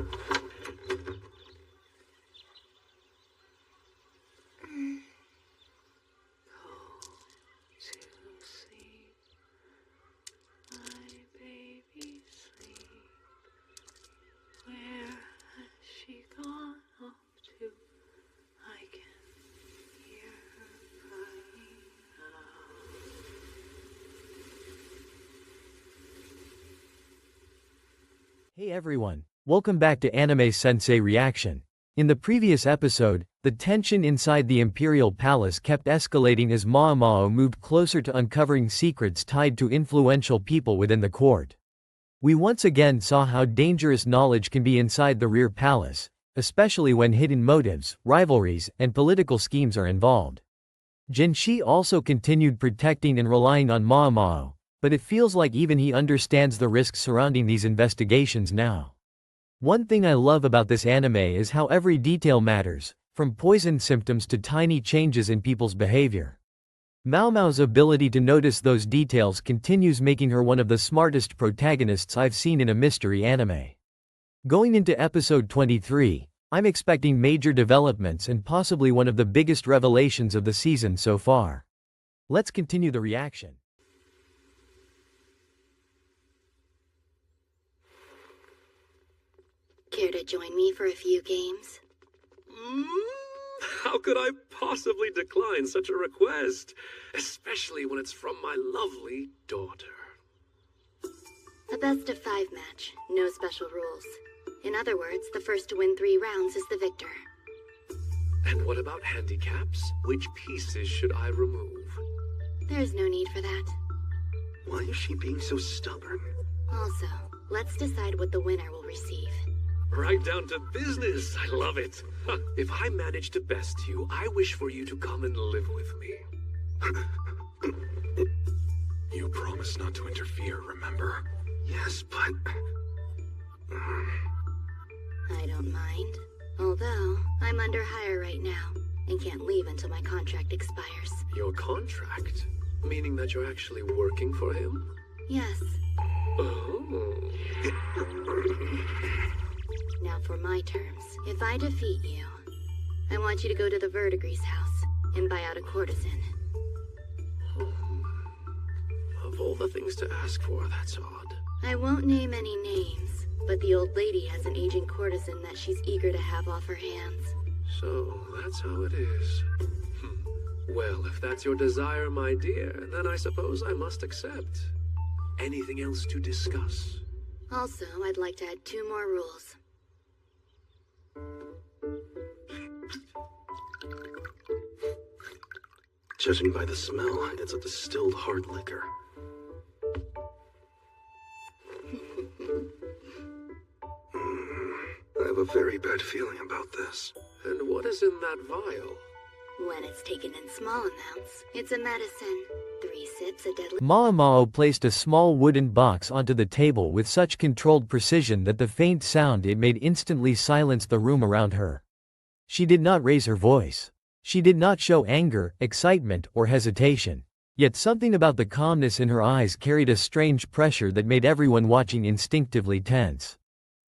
sleep, my baby sleep. Where has she gone off to? I can hear her crying out. Hey everyone, welcome back to Anime Sensei Reaction. In the previous episode, the tension inside the Imperial Palace kept escalating as Mao Mao moved closer to uncovering secrets tied to influential people within the court. We once again saw how dangerous knowledge can be inside the rear palace, especially when hidden motives, rivalries, and political schemes are involved. Jinshi also continued protecting and relying on Mao Mao, but it feels like even he understands the risks surrounding these investigations now. One thing I love about this anime is how every detail matters, from poison symptoms to tiny changes in people's behavior. Mao Mao's ability to notice those details continues making her one of the smartest protagonists I've seen in a mystery anime. Going into episode 23, I'm expecting major developments and possibly one of the biggest revelations of the season so far. Let's continue the reaction. Care to join me for a few games? How could I possibly decline such a request? Especially when it's from my lovely daughter. A best-of-5 match, no special rules. In other words, the first to win 3 rounds is the victor. And what about handicaps? Which pieces should I remove? There's no need for that. Why is she being so stubborn? Also, let's decide what the winner will receive. Right down to business. I love it. If I manage to best you, I wish for you to come and live with me. You promised not to interfere, remember? Yes, but... I don't mind. Although, I'm under hire right now, and can't leave until my contract expires. Your contract? Meaning that you're actually working for him? Yes. Oh. Now for my terms. If I defeat you, I want you to go to the Verdigris house and buy out a courtesan. Of all the things to ask for, that's odd. I won't name any names, but the old lady has an aging courtesan that she's eager to have off her hands. So, that's how it is. Well, if that's your desire, my dear, then I suppose I must accept. Anything else to discuss? Also, I'd like to add 2 more rules. Judging by the smell, it's a distilled hard liquor. I have a very bad feeling about this. And what is in that vial? When it's taken in small amounts, it's a medicine. 3 sips a deadly... Mao Mao placed a small wooden box onto the table with such controlled precision that the faint sound it made instantly silenced the room around her. She did not raise her voice. She did not show anger, excitement, or hesitation. Yet something about the calmness in her eyes carried a strange pressure that made everyone watching instinctively tense.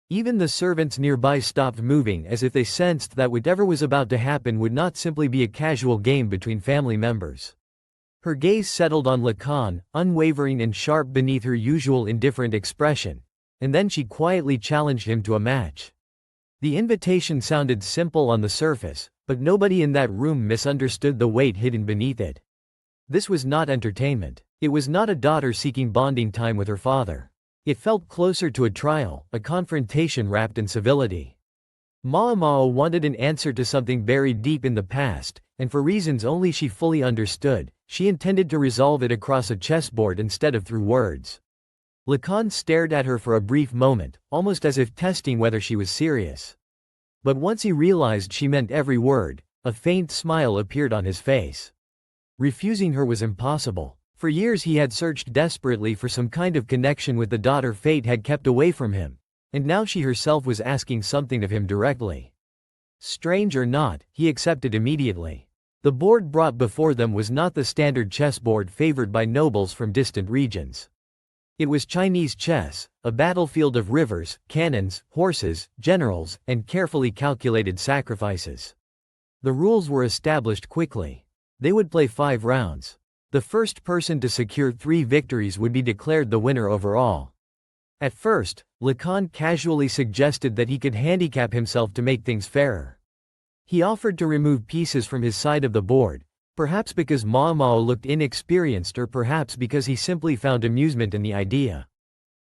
Even the servants nearby stopped moving as if they sensed that whatever was about to happen would not simply be a casual game between family members. Her gaze settled on Lacan, unwavering and sharp beneath her usual indifferent expression, and then she quietly challenged him to a match. The invitation sounded simple on the surface, but nobody in that room misunderstood the weight hidden beneath it. This was not entertainment. It was not a daughter seeking bonding time with her father. It felt closer to a trial, a confrontation wrapped in civility. Mao Mao wanted an answer to something buried deep in the past, and for reasons only she fully understood, she intended to resolve it across a chessboard instead of through words. Lacan stared at her for a brief moment, almost as if testing whether she was serious. But once he realized she meant every word, a faint smile appeared on his face. Refusing her was impossible. For years he had searched desperately for some kind of connection with the daughter fate had kept away from him, and now she herself was asking something of him directly. Strange or not, he accepted immediately. The board brought before them was not the standard chessboard favored by nobles from distant regions. It was Chinese chess, a battlefield of rivers, cannons, horses, generals, and carefully calculated sacrifices. The rules were established quickly. They would play 5 rounds. The first person to secure 3 victories would be declared the winner overall. At first, Lacan casually suggested that he could handicap himself to make things fairer. He offered to remove pieces from his side of the board, perhaps because Mao Mao looked inexperienced or perhaps because he simply found amusement in the idea.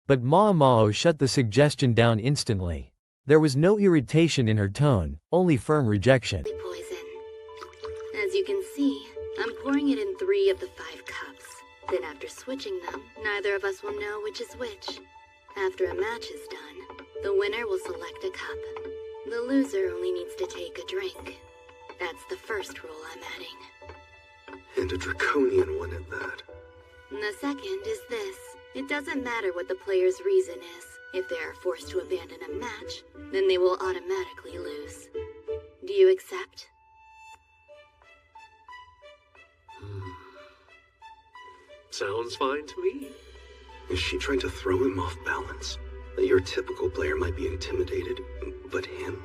But Mao Mao shut the suggestion down instantly. There was no irritation in her tone, only firm rejection. Poison. As you can see, I'm pouring it in 3 of the 5 cups. Then after switching them, neither of us will know which is which. After a match is done, the winner will select a cup. The loser only needs to take a drink. That's the first rule I'm adding. And a draconian one at that. And the second is this. It doesn't matter what the player's reason is. If they are forced to abandon a match, then they will automatically lose. Do you accept? Sounds fine to me. Is she trying to throw him off balance? Your typical player might be intimidated, but him?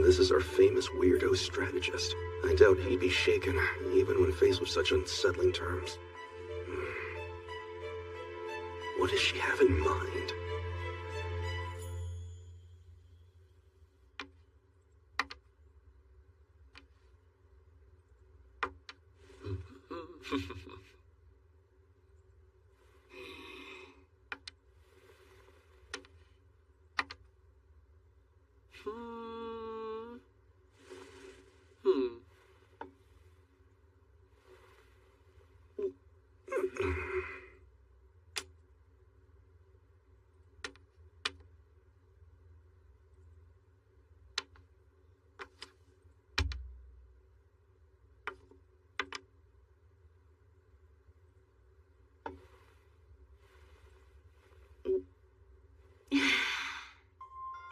This is our famous weirdo strategist. I doubt he'd be shaken, even when faced with such unsettling terms. What does she have in mind?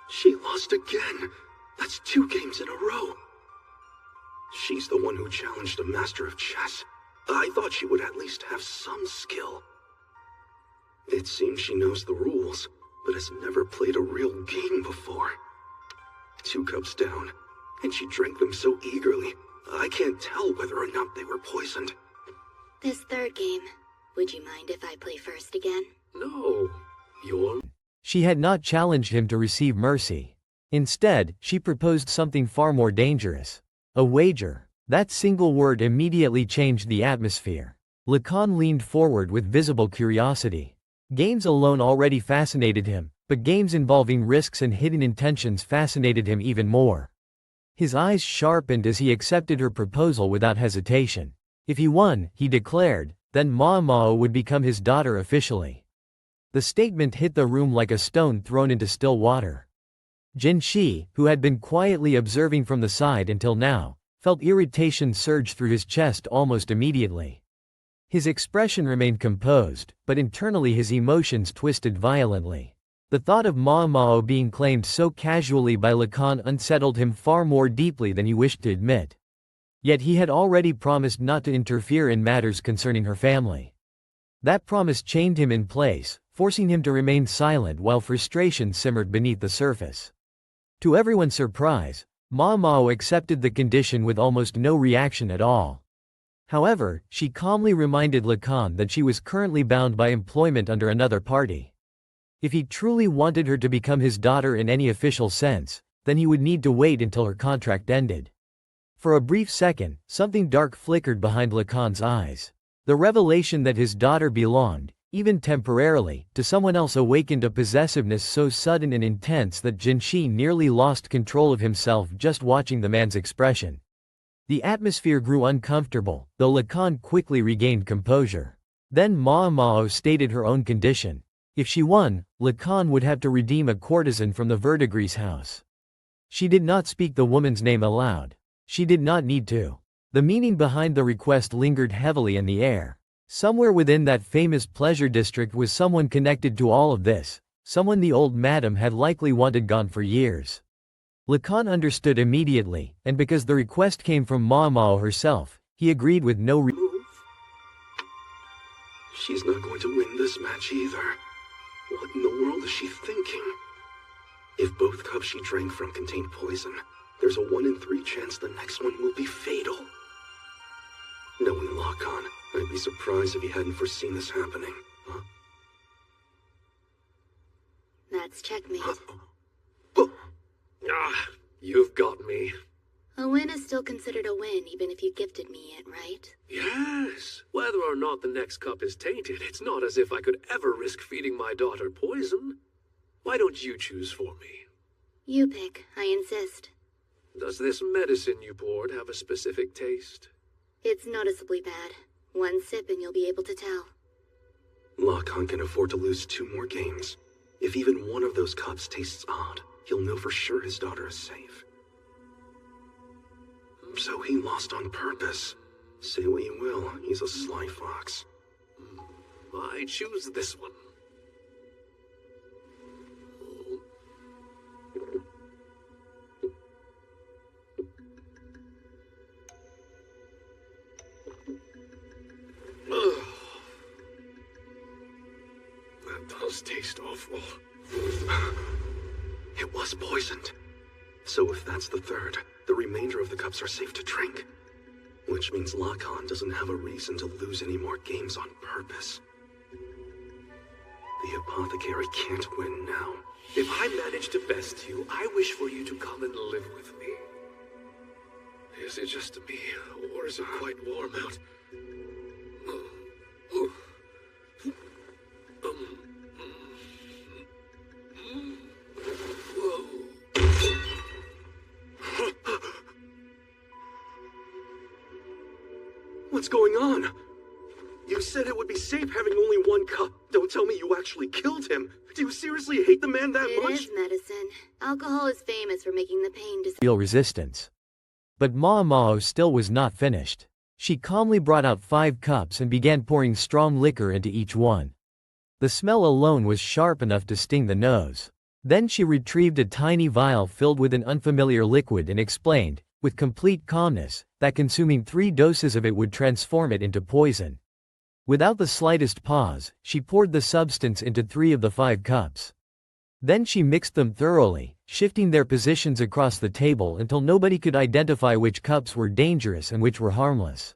She lost again. That's 2 games in a row. She's the one who challenged a master of chess. I thought she would at least have some skill. It seems she knows the rules, but has never played a real game before. 2 cups down, and she drank them so eagerly, I can't tell whether or not they were poisoned. This third game, would you mind if I play first again? No, you're... She had not challenged him to receive mercy. Instead, she proposed something far more dangerous. A wager. That single word immediately changed the atmosphere. Lacan leaned forward with visible curiosity. Games alone already fascinated him, but games involving risks and hidden intentions fascinated him even more. His eyes sharpened as he accepted her proposal without hesitation. If he won, he declared, then Mao Mao would become his daughter officially. The statement hit the room like a stone thrown into still water. Jin Shi, who had been quietly observing from the side until now, felt irritation surge through his chest almost immediately. His expression remained composed, but internally his emotions twisted violently. The thought of Mao Mao being claimed so casually by Lacan unsettled him far more deeply than he wished to admit. Yet he had already promised not to interfere in matters concerning her family. That promise chained him in place, forcing him to remain silent while frustration simmered beneath the surface. To everyone's surprise, Mao Mao accepted the condition with almost no reaction at all. However, she calmly reminded Lacan that she was currently bound by employment under another party. If he truly wanted her to become his daughter in any official sense, then he would need to wait until her contract ended. For a brief second, something dark flickered behind Lacan's eyes. The revelation that his daughter belonged, even temporarily, to someone else awakened a possessiveness so sudden and intense that Jinshi nearly lost control of himself just watching the man's expression. The atmosphere grew uncomfortable, though Lacan quickly regained composure. Then Mao Mao stated her own condition. If she won, Lacan would have to redeem a courtesan from the Verdigris house. She did not speak the woman's name aloud. She did not need to. The meaning behind the request lingered heavily in the air. Somewhere within that famous pleasure district was someone connected to all of this, someone the old madam had likely wanted gone for years. Lacan understood immediately, and because the request came from Mao Mao herself, he agreed with no Move. She's not going to win this match either. What in the world is she thinking? If both cups she drank from contained poison, there's a 1 in 3 chance the next one will be fatal. Knowing Lockhon, I'd be surprised if he hadn't foreseen this happening. Huh? That's checkmate. Ah, you've got me. A win is still considered a win, even if you gifted me it, right? Yes. Whether or not the next cup is tainted, it's not as if I could ever risk feeding my daughter poison. Why don't you choose for me? You pick. I insist. Does this medicine you poured have a specific taste? It's noticeably bad. 1 sip and you'll be able to tell. Lockhon can afford to lose 2 more games. If even one of those cups tastes odd, he'll know for sure his daughter is safe. So he lost on purpose. Say what you will, he's a sly fox. I choose this one. That does taste awful. It was poisoned. So if that's the third, the remainder of the cups are safe to drink. Which means Lockhon doesn't have a reason to lose any more games on purpose. The apothecary can't win now. If I manage to best you, I wish for you to come and live with me. Is it just me, or is it quite warm out? What's going on? You said it would be safe having only 1 cup. Don't tell me you actually killed him. Do you seriously hate the man that much? It is medicine. Alcohol is famous for making the pain Feel resistance. But Mao Mao still was not finished. She calmly brought out 5 cups and began pouring strong liquor into each one. The smell alone was sharp enough to sting the nose. Then she retrieved a tiny vial filled with an unfamiliar liquid and explained, with complete calmness, that consuming 3 doses of it would transform it into poison. Without the slightest pause, she poured the substance into 3 of the 5 cups. Then she mixed them thoroughly, shifting their positions across the table until nobody could identify which cups were dangerous and which were harmless.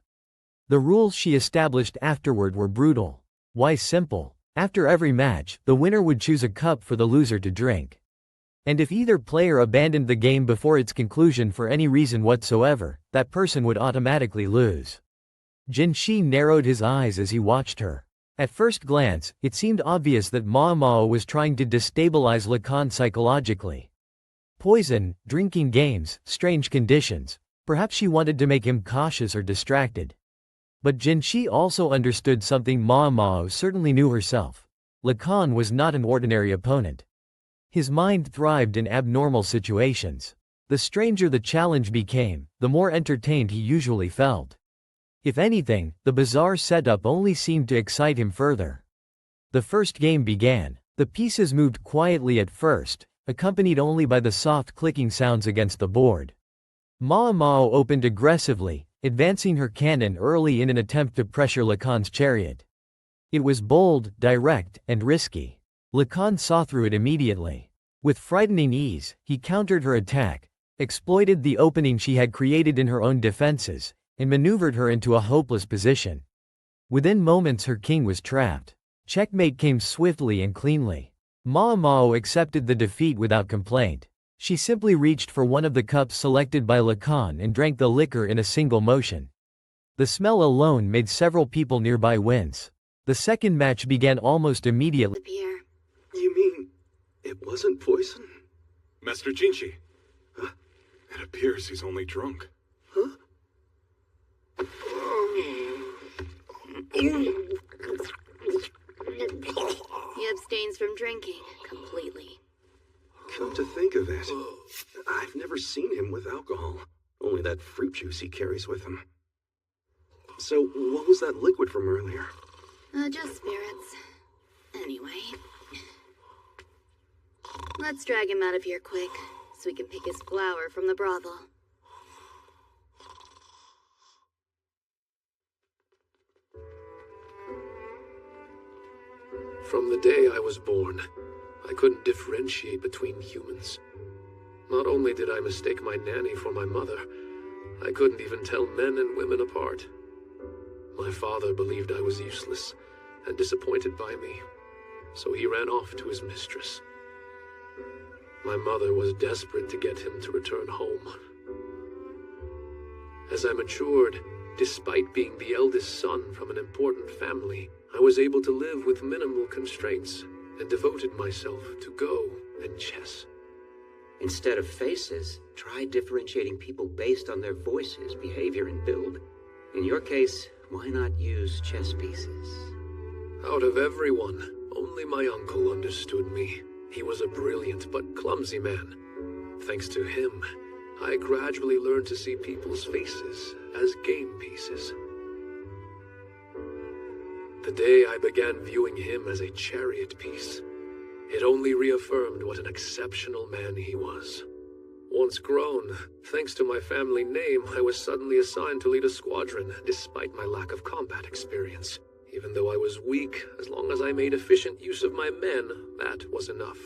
The rules she established afterward were brutal. Why simple? After every match, the winner would choose a cup for the loser to drink. And if either player abandoned the game before its conclusion for any reason whatsoever, that person would automatically lose. Jinshi narrowed his eyes as he watched her. At first glance, it seemed obvious that Mao Mao was trying to destabilize Lacan psychologically. Poison, drinking games, strange conditions. Perhaps she wanted to make him cautious or distracted. But Jinshi also understood something Mao Mao certainly knew herself. Lacan was not an ordinary opponent. His mind thrived in abnormal situations. The stranger the challenge became, the more entertained he usually felt. If anything, the bizarre setup only seemed to excite him further. The first game began. The pieces moved quietly at first, accompanied only by the soft clicking sounds against the board. Mao Mao opened aggressively, advancing her cannon early in an attempt to pressure Lacan's chariot. It was bold, direct, and risky. Lacan saw through it immediately. With frightening ease, he countered her attack, exploited the opening she had created in her own defenses, and maneuvered her into a hopeless position. Within moments her king was trapped. Checkmate came swiftly and cleanly. Mao Mao accepted the defeat without complaint. She simply reached for one of the cups selected by Lacan and drank the liquor in a single motion. The smell alone made several people nearby wince. The second match began almost immediately. You mean, it wasn't poison? Master Jinshi. It appears he's only drunk. Huh? He abstains from drinking completely. Come to think of it, I've never seen him with alcohol. Only that fruit juice he carries with him. So, what was that liquid from earlier? Just spirits. Anyway. Let's drag him out of here quick, so we can pick his flower from the brothel. the day I was born, I couldn't differentiate between humans. Not only did I mistake my nanny for my mother, I couldn't even tell men and women apart. My father believed I was useless and disappointed by me, so he ran off to his mistress. My mother was desperate to get him to return home. As I matured, despite being the eldest son from an important family, I was able to live with minimal constraints and devoted myself to Go and chess. Instead of faces, try differentiating people based on their voices, behavior, and build. In your case, why not use chess pieces? Out of everyone, only my uncle understood me. He was a brilliant but clumsy man. Thanks to him, I gradually learned to see people's faces as game pieces. The day I began viewing him as a chariot piece, it only reaffirmed what an exceptional man he was. Once grown, thanks to my family name, I was suddenly assigned to lead a squadron, despite my lack of combat experience. Even though I was weak, as long as I made efficient use of my men, that was enough.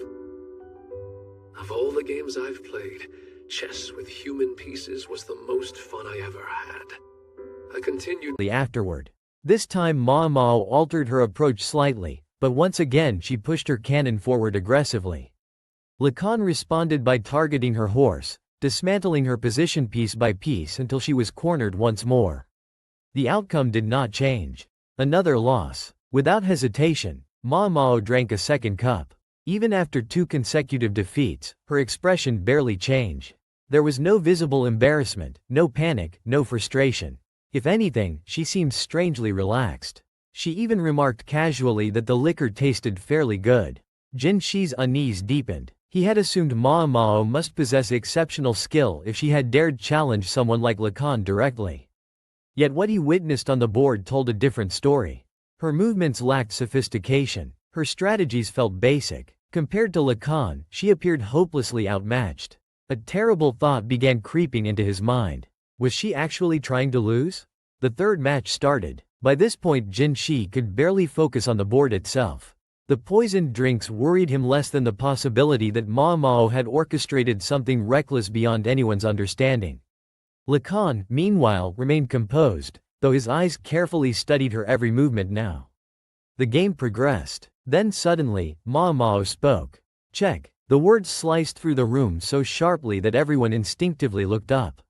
Of all the games I've played, chess with human pieces was the most fun I ever had. I continued Afterward. This time Ma Mao altered her approach slightly, but once again she pushed her cannon forward aggressively. Lacan responded by targeting her horse, dismantling her position piece by piece until she was cornered once more. The outcome did not change. Another loss. Without hesitation, Ma Mao drank a second cup. Even after 2 consecutive defeats, her expression barely changed. There was no visible embarrassment, no panic, no frustration. If anything, she seemed strangely relaxed. She even remarked casually that the liquor tasted fairly good. Jin Shi's unease deepened. He had assumed Ma Mao must possess exceptional skill if she had dared challenge someone like Lacan directly. Yet what he witnessed on the board told a different story. Her movements lacked sophistication. Her strategies felt basic. Compared to Lacan, she appeared hopelessly outmatched. A terrible thought began creeping into his mind. Was she actually trying to lose? The third match started. By this point Jin Shi could barely focus on the board itself. The poisoned drinks worried him less than the possibility that Ma Mao had orchestrated something reckless beyond anyone's understanding. Lacan, meanwhile, remained composed, though his eyes carefully studied her every movement now. The game progressed. Then suddenly, Ma Mao spoke. Check. The words sliced through the room so sharply that everyone instinctively looked up.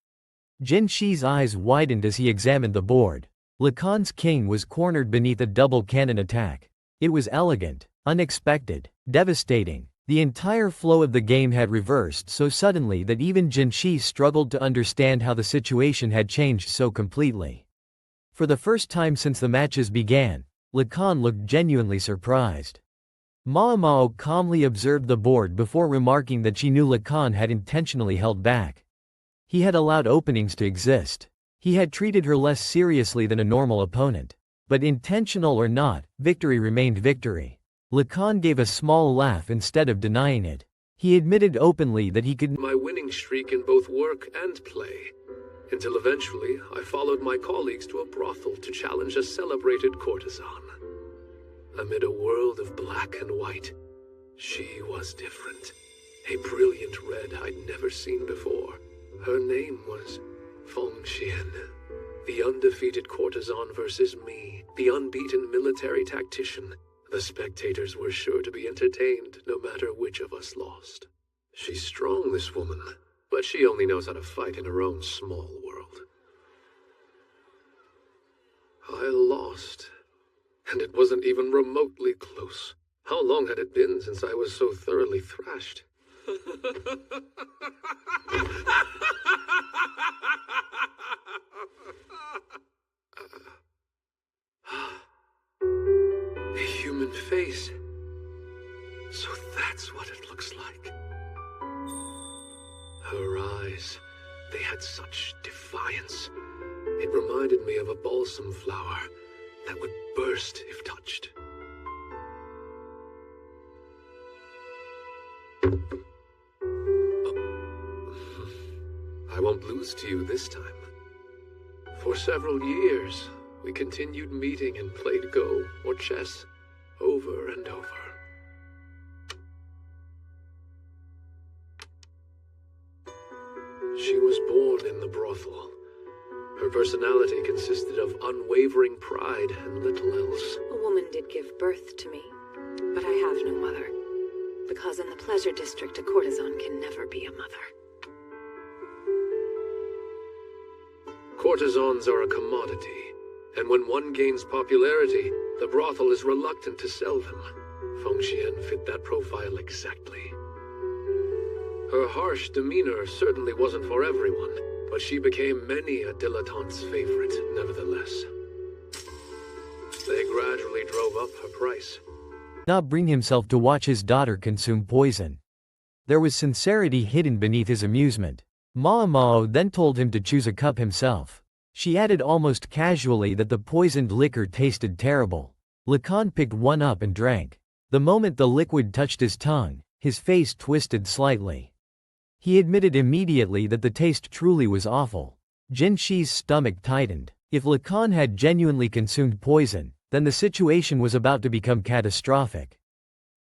Jin Shi's eyes widened as he examined the board. Lacan's king was cornered beneath a double cannon attack. It was elegant, unexpected, devastating. The entire flow of the game had reversed so suddenly that even Jin Shi struggled to understand how the situation had changed so completely. For the first time since the matches began, Lacan looked genuinely surprised. Ma Mao calmly observed the board before remarking that she knew Lacan had intentionally held back. He had allowed openings to exist. He had treated her less seriously than a normal opponent. But intentional or not, victory remained victory. Lacan gave a small laugh instead of denying it. He admitted openly that he could my winning streak in both work and play, until eventually I followed my colleagues to a brothel to challenge a celebrated courtesan. Amid a world of black and white, she was different. A brilliant red I'd never seen before. Her name was Feng Xian. The undefeated courtesan versus me, the unbeaten military tactician. The spectators were sure to be entertained no matter which of us lost. She's strong, this woman, but she only knows how to fight in her own small world. I lost, and it wasn't even remotely close. How long had it been since I was so thoroughly thrashed? A human face. So that's what it looks like. Her eyes, they had such defiance. It reminded me of a balsam flower that would burst if touched. I won't lose to you this time. For several years, we continued meeting and played Go or chess over and over. She was born in the brothel. Her personality consisted of unwavering pride and little else. A woman did give birth to me, but I have no mother. Because in the pleasure district, a courtesan can never be a mother. Courtesans are a commodity, and when one gains popularity, the brothel is reluctant to sell them. Feng Xian fit that profile exactly. Her harsh demeanor certainly wasn't for everyone, but she became many a dilettante's favorite, nevertheless. They gradually drove up her price. Not bring himself to watch his daughter consume poison. There was sincerity hidden beneath his amusement. Mao Mao then told him to choose a cup himself. She added almost casually that the poisoned liquor tasted terrible. Lacan picked one up and drank. The moment the liquid touched his tongue, his face twisted slightly. He admitted immediately that the taste truly was awful. Jin Shi's stomach tightened. If Lacan had genuinely consumed poison, then the situation was about to become catastrophic.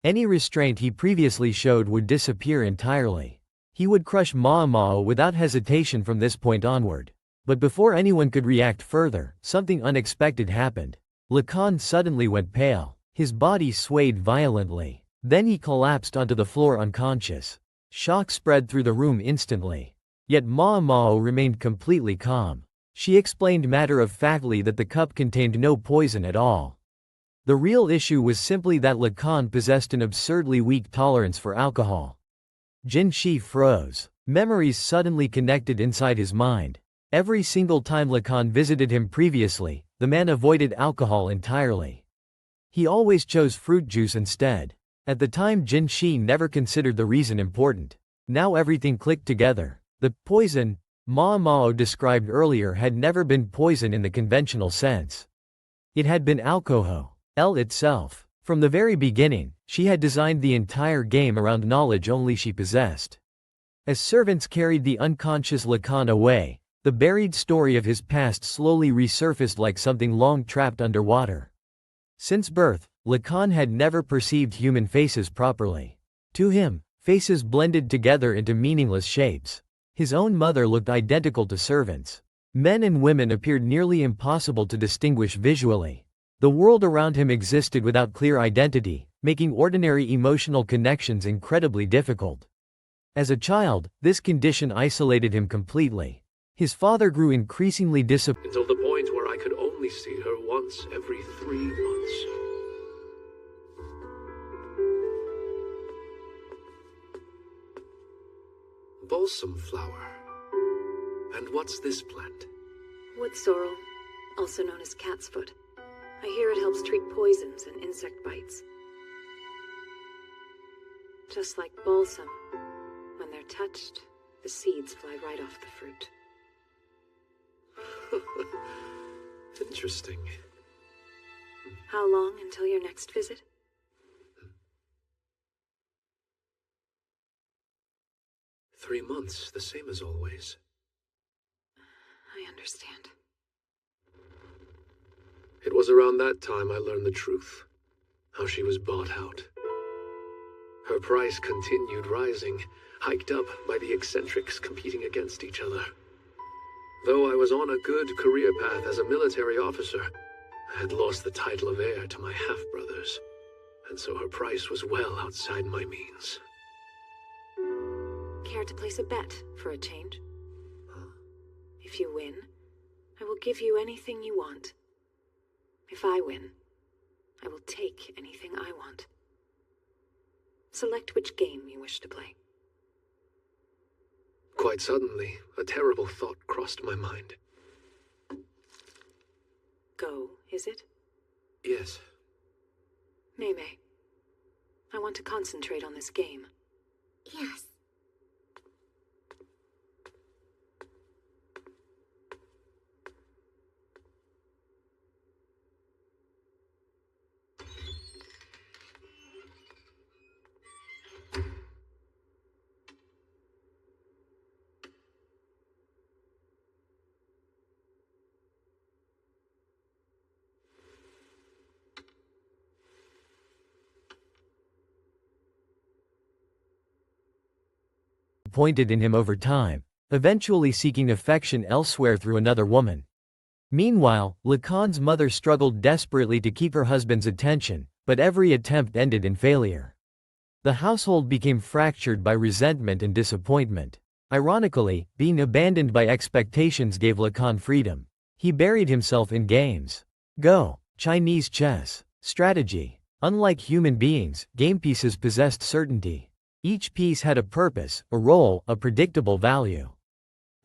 Any restraint he previously showed would disappear entirely. He would crush Mao Mao without hesitation from this point onward. But before anyone could react further, something unexpected happened. Lacan suddenly went pale. His body swayed violently. Then he collapsed onto the floor unconscious. Shock spread through the room instantly. Yet Mao Mao remained completely calm. She explained matter-of-factly that the cup contained no poison at all. The real issue was simply that Lacan possessed an absurdly weak tolerance for alcohol. Jin Shi froze. Memories suddenly connected inside his mind. Every single time Lacan visited him previously, the man avoided alcohol entirely. He always chose fruit juice instead. At the time, Jin Shi never considered the reason important. Now everything clicked together. The poison Mao Mao described earlier had never been poison in the conventional sense. It had been alcohol itself. From the very beginning, she had designed the entire game around knowledge only she possessed. As servants carried the unconscious Lacan away, the buried story of his past slowly resurfaced like something long trapped underwater. Since birth, Lacan had never perceived human faces properly. To him, faces blended together into meaningless shapes. His own mother looked identical to servants. Men and women appeared nearly impossible to distinguish visually. The world around him existed without clear identity, making ordinary emotional connections incredibly difficult. As a child, this condition isolated him completely. His father grew increasingly disappointed Until the point where I could only see her once every 3 months. Balsam flower. And what's this plant? Wood sorrel, also known as cat's foot. I hear it helps treat poisons and insect bites. Just like balsam, when they're touched, the seeds fly right off the fruit. Interesting. How long until your next visit? Three months, the same as always. I understand. It was around that time I learned the truth. How she was bought out. Her price continued rising, hiked up by the eccentrics competing against each other. Though I was on a good career path as a military officer, I had lost the title of heir to my half-brothers, and so her price was well outside my means. Care to place a bet for a change? If you win, I will give you anything you want. If I win, I will take anything I want. Select which game you wish to play. Quite suddenly, a terrible thought crossed my mind. Go, is it? Yes. Mei Mei, I want to concentrate on this game. Yes. in him over time. eventually seeking affection elsewhere through another woman. Meanwhile, Lacan's mother struggled desperately to keep her husband's attention, but every attempt ended in failure. The household became fractured by resentment and disappointment. Ironically, being abandoned by expectations gave Lacan freedom. He buried himself in games. Go. Chinese chess. Strategy. Unlike human beings, game pieces possessed certainty. Each piece had a purpose, a role, a predictable value.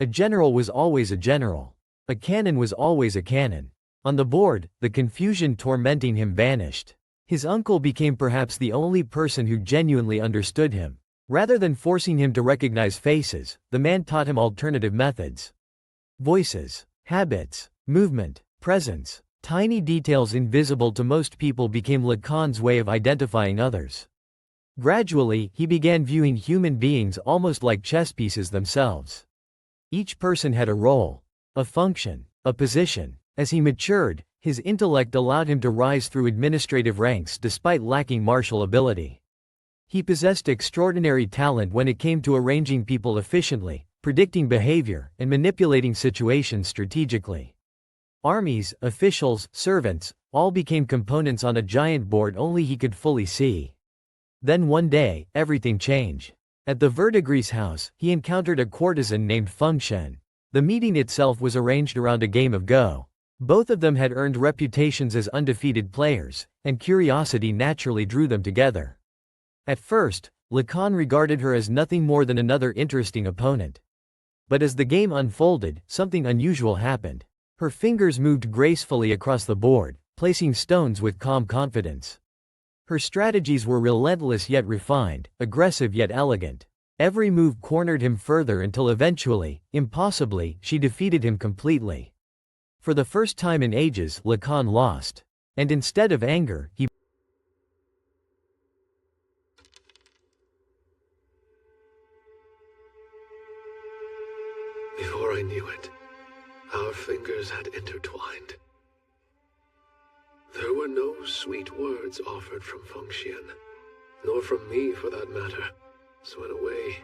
A general was always a general. A cannon was always a cannon. On the board, the confusion tormenting him vanished. His uncle became perhaps the only person who genuinely understood him. Rather than forcing him to recognize faces, the man taught him alternative methods. Voices, habits, movement, presence, tiny details invisible to most people became Lacan's way of identifying others. Gradually, he began viewing human beings almost like chess pieces themselves. Each person had a role, a function, a position. As he matured, his intellect allowed him to rise through administrative ranks despite lacking martial ability. He possessed extraordinary talent when it came to arranging people efficiently, predicting behavior, and manipulating situations strategically. Armies, officials, servants, all became components on a giant board only he could fully see. Then one day, everything changed. At the Verdigris house, he encountered a courtesan named Feng Shen. The meeting itself was arranged around a game of Go. Both of them had earned reputations as undefeated players, and curiosity naturally drew them together. At first, Lacan regarded her as nothing more than another interesting opponent. But as the game unfolded, something unusual happened. Her fingers moved gracefully across the board, placing stones with calm confidence. Her strategies were relentless yet refined, aggressive yet elegant. Every move cornered him further until eventually, impossibly, she defeated him completely. For the first time in ages, Lacan lost. And instead of anger, he Before I knew it, our fingers had intertwined. There were no sweet words offered from Feng Xian, nor from me for that matter, so in a way,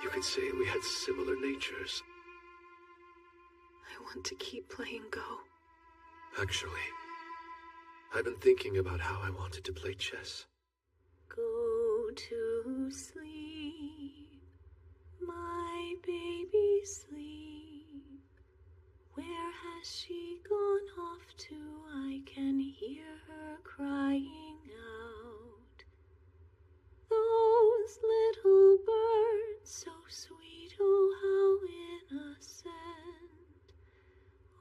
you could say we had similar natures. I want to keep playing Go. Actually, I've been thinking about how I wanted to play chess. Go to sleep, my baby, sleep. Where has she gone off to? I can hear her crying out. Those little birds, so sweet, oh how innocent.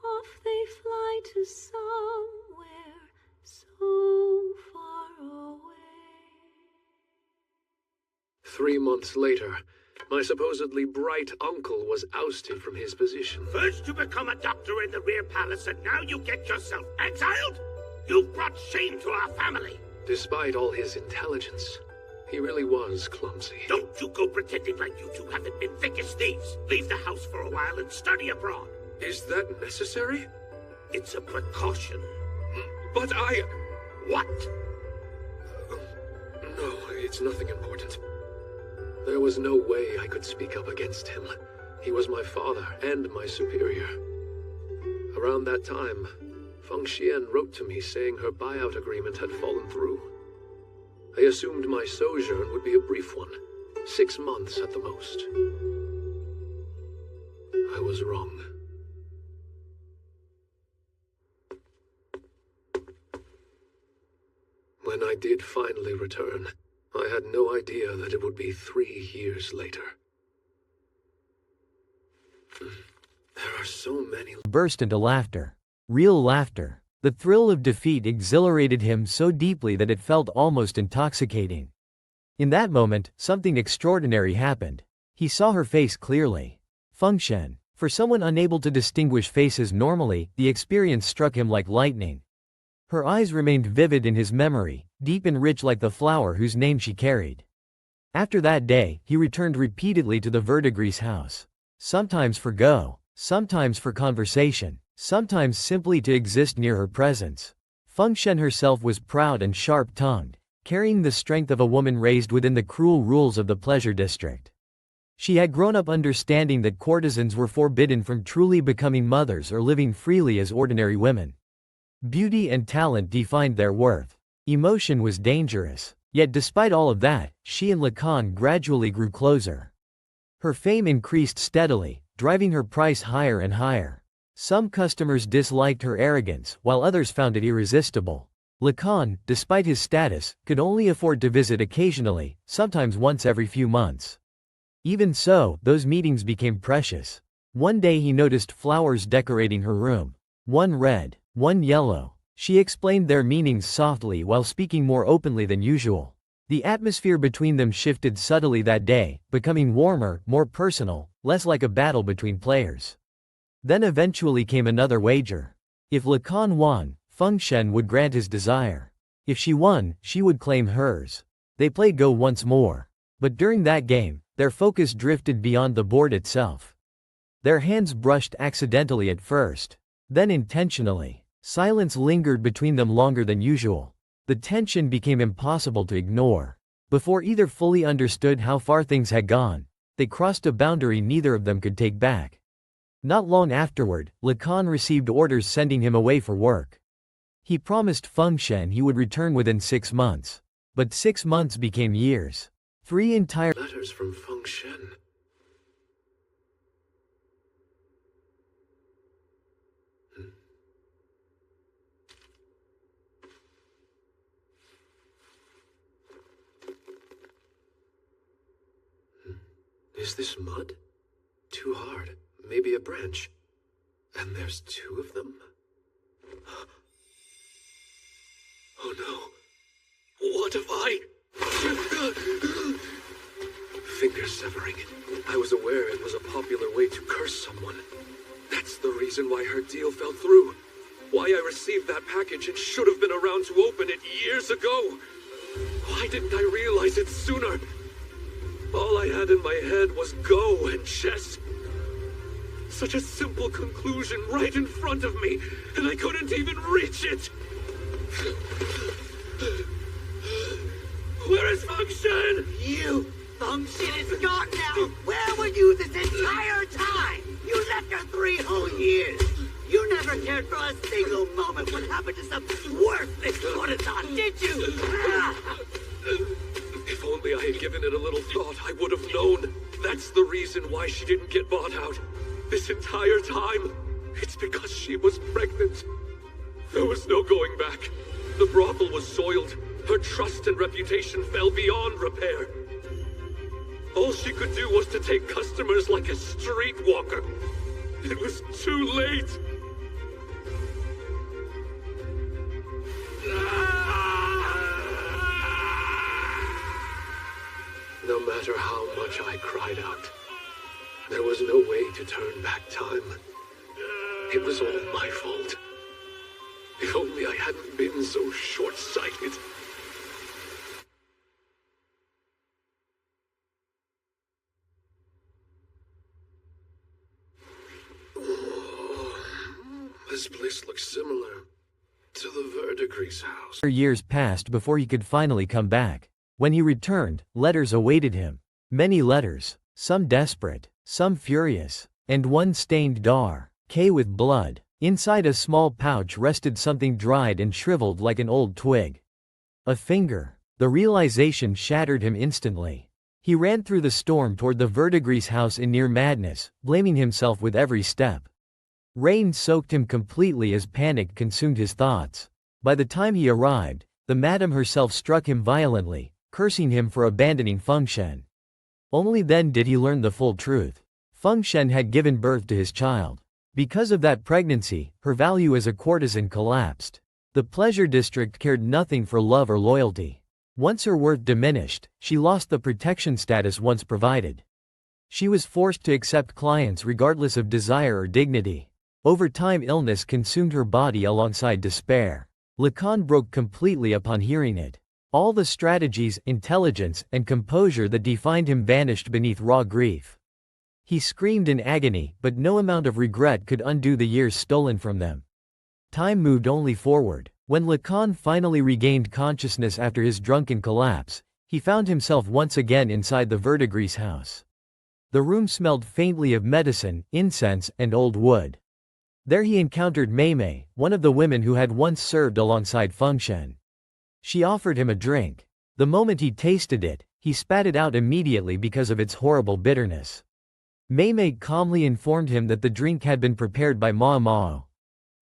Off they fly to somewhere so far away. 3 months later, my supposedly bright uncle was ousted from his position. First you become a doctor in the rear palace, and now you get yourself exiled? You've brought shame to our family. Despite all his intelligence, he really was clumsy. Don't you go pretending like you two haven't been thick as thieves. Leave the house for a while and study abroad. Is that necessary? It's a precaution. But I... What? No, it's nothing important. There was no way I could speak up against him. He was my father and my superior. Around that time, Feng Xian wrote to me saying her buyout agreement had fallen through. I assumed my sojourn would be a brief one, 6 months at the most. I was wrong. When I did finally return, I had no idea that it would be 3 years later. There are so many... burst into laughter. Real laughter. The thrill of defeat exhilarated him so deeply that it felt almost intoxicating. In that moment, something extraordinary happened. He saw her face clearly. Feng Shen. For someone unable to distinguish faces normally, the experience struck him like lightning. Her eyes remained vivid in his memory, deep and rich like the flower whose name she carried. After that day, he returned repeatedly to the Verdigris house. Sometimes for Go, sometimes for conversation, sometimes simply to exist near her presence. Feng Shen herself was proud and sharp-tongued, carrying the strength of a woman raised within the cruel rules of the pleasure district. She had grown up understanding that courtesans were forbidden from truly becoming mothers or living freely as ordinary women. Beauty and talent defined their worth. Emotion was dangerous. Yet despite all of that, she and Lacan gradually grew closer. Her fame increased steadily, driving her price higher and higher. Some customers disliked her arrogance, while others found it irresistible. Lacan, despite his status, could only afford to visit occasionally, sometimes once every few months. Even so, those meetings became precious. One day he noticed flowers decorating her room. One red, one yellow. She explained their meanings softly while speaking more openly than usual. The atmosphere between them shifted subtly that day, becoming warmer, more personal, less like a battle between players. Then eventually came another wager. If Lacan won, Feng Shen would grant his desire. If she won, she would claim hers. They played Go once more. But during that game, their focus drifted beyond the board itself. Their hands brushed accidentally at first, then intentionally. Silence lingered between them longer than usual. The tension became impossible to ignore. Before either fully understood how far things had gone, they crossed a boundary neither of them could take back. Not long afterward, Lacan received orders sending him away for work. He promised Feng Shen he would return within 6 months. But 6 months became years. 3 entire Letters from Feng Shen. Is this mud? Too hard. Maybe a branch. And there's 2 of them? Oh no. What have I? Finger severing. I was aware it was a popular way to curse someone. That's the reason why her deal fell through. Why I received that package and should have been around to open it years ago. Why didn't I realize it sooner? All I had in my head was Go and chess. Such a simple conclusion right in front of me, and I couldn't even reach it. Where is Feng Shen? You! Feng Shen is gone now! Where were you this entire time? You left her 3 whole years! You never cared for a single moment what happened to some worthless courtesan, did you? If only I had given it a little thought, I would have known. That's the reason why she didn't get bought out. This entire time, it's because she was pregnant. There was no going back. The brothel was soiled. Her trust and reputation fell beyond repair. All she could do was to take customers like a streetwalker. It was too late. No matter how much I cried out, there was no way to turn back time. It was all my fault. If only I hadn't been so short-sighted. This place looks similar to the Verdigris house. Years passed before he could finally come back. When he returned, letters awaited him. Many letters, some desperate, some furious, and one stained K with blood. Inside a small pouch rested something dried and shriveled like an old twig. A finger. The realization shattered him instantly. He ran through the storm toward the Verdigris house in near madness, blaming himself with every step. Rain soaked him completely as panic consumed his thoughts. By the time he arrived, the madam herself struck him violently, cursing him for abandoning Feng Shen. Only then did he learn the full truth. Feng Shen had given birth to his child. Because of that pregnancy, her value as a courtesan collapsed. The pleasure district cared nothing for love or loyalty. Once her worth diminished, she lost the protection status once provided. She was forced to accept clients regardless of desire or dignity. Over time, illness consumed her body alongside despair. Lacan broke completely upon hearing it. All the strategies, intelligence, and composure that defined him vanished beneath raw grief. He screamed in agony, but no amount of regret could undo the years stolen from them. Time moved only forward. When Lacan finally regained consciousness after his drunken collapse, he found himself once again inside the Verdigris house. The room smelled faintly of medicine, incense, and old wood. There he encountered Mei Mei, one of the women who had once served alongside Feng Shen. She offered him a drink. The moment he tasted it, he spat it out immediately because of its horrible bitterness. Mei Mei calmly informed him that the drink had been prepared by Mao Mao.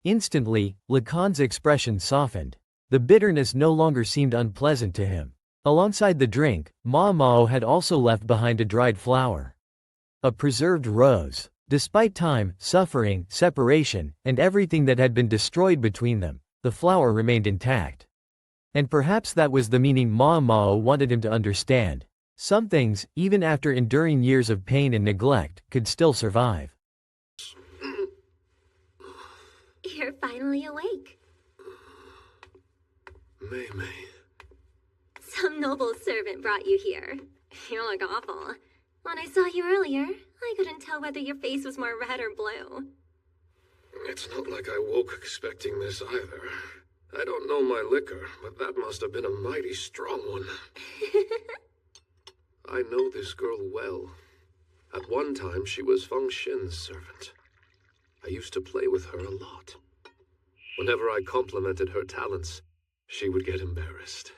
Instantly, Lacan's expression softened. The bitterness no longer seemed unpleasant to him. Alongside the drink, Mao Mao had also left behind a dried flower. A preserved rose. Despite time, suffering, separation, and everything that had been destroyed between them, the flower remained intact. And perhaps that was the meaning Mao Mao wanted him to understand. Some things, even after enduring years of pain and neglect, could still survive. You're finally awake. Mei Mei. Some noble servant brought you here. You look awful. When I saw you earlier, I couldn't tell whether your face was more red or blue. It's not like I woke expecting this either. I don't know my liquor, but that must have been a mighty strong one. I know this girl well. At one time, she was Feng Shen's servant. I used to play with her a lot. Whenever I complimented her talents, she would get embarrassed.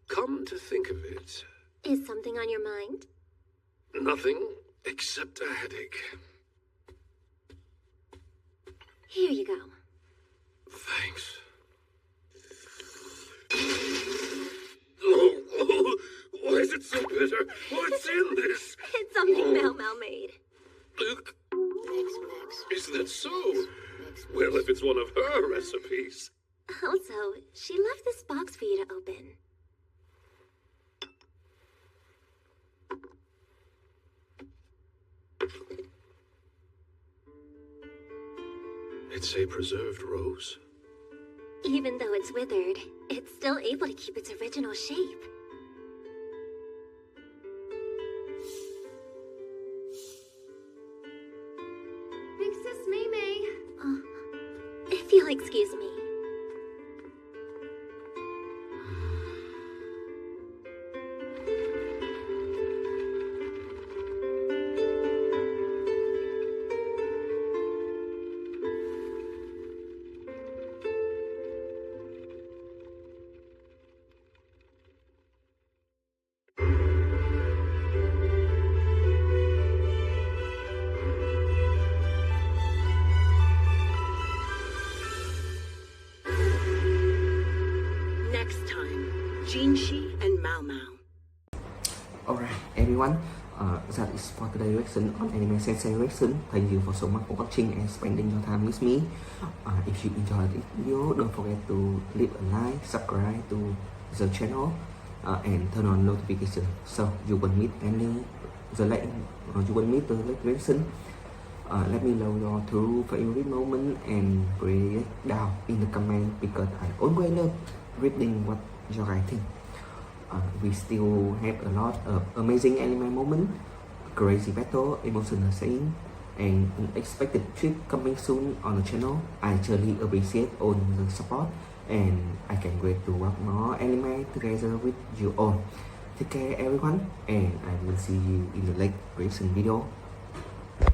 Come to think of it... Is something on your mind? Nothing except a headache. Here you go. Thanks. Oh, why is it so bitter? What's in this? It's something Mao Mao made. Is that so? Well, if it's one of her recipes. Also, she left this box for you to open. It's a preserved rose. Even though it's withered, it's still able to keep its original shape. Princess Mei Mei. If you'll excuse me. Next time, Jinshi and Mao Mao. Alright, everyone, that is for today's reaction on Anime Sensei Reaction. Thank you for so much for watching and spending your time with me. If you enjoyed this video, don't forget to leave a like, subscribe to the channel, and turn on notification so you won't miss the latest reaction. Let me know your true favorite moment and break it down in the comment because I always love reading what you guys think. We still have a lot of amazing anime moments, crazy battle, emotional scene, and unexpected trip coming soon on the channel. I truly appreciate all the support and I can't wait to watch more anime together with you all. Take care everyone and I will see you in the next reaction video.